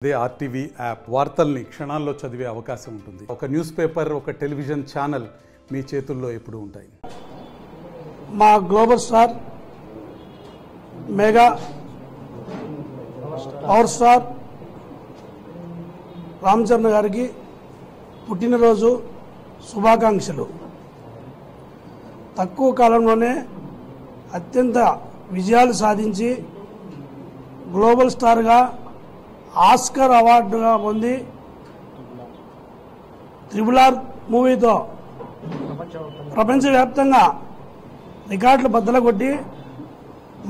అదే RTV app వార్తల్ని క్షణాల్లో చదివే అవకాశం ఉంటుంది. ఒక న్యూస్ పేపర్, ఒక టెలివిజన్ ఛానల్ మీ చేతుల్లో ఎప్పుడూ ఉంటాయి. మా global star mega power star Ram Charan గారికి పుట్టినరోజు శుభాకాంక్షలు. తక్కువ కాలంలోనే అత్యంత విజయాలు సాధించి గ్లోబల్ స్టార్గా ఆస్కర్ అవార్డుగా పొంది RRR మూవీతో ప్రపంచవ్యాప్తంగా రికార్డులు బద్దలు కొట్టి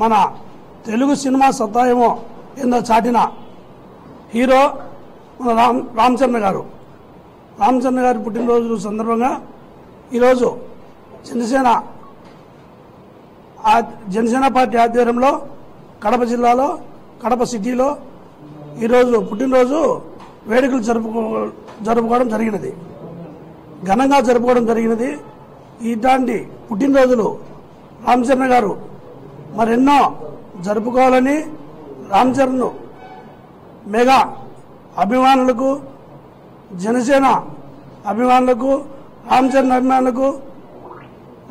మన తెలుగు సినిమా సత్తా ఏమో ఏందో చాటిన హీరో మన రామ్ చరణ్ గారు. రామ్ చరణ్ గారి పుట్టినరోజు సందర్భంగా ఈరోజు జనసేన పార్టీ ఆధ్వర్యంలో కడప జిల్లాలో కడప సిటీలో ఈరోజు పుట్టినరోజు వేడుకలు జరుపుకోవడం జరిగినది. ఘనంగా జరుపుకోవడం జరిగినది. ఇలాంటి పుట్టినరోజులు రామ్ చరణ్ గారు మరెన్నో జరుపుకోవాలని రామ్ చరణ్ మెగా అభిమానులకు, జనసేన అభిమానులకు, రామ్ చరణ్ అభిమానులకు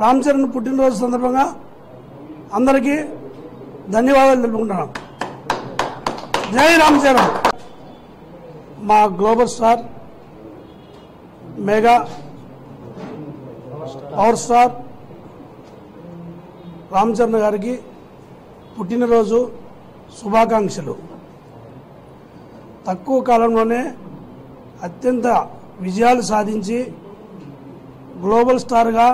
రామ్ చరణ్ పుట్టినరోజు సందర్భంగా అందరికీ ధన్యవాదాలు తెలుపుకుంటున్నాం. జై రామ్ చరణ్. మా global star mega power star Ram Charan గారికి పుట్టినరోజు శుభాకాంక్షలు. తక్కువ కాలంలోనే అత్యంత విజయాలు సాధించి గ్లోబల్ స్టార్గా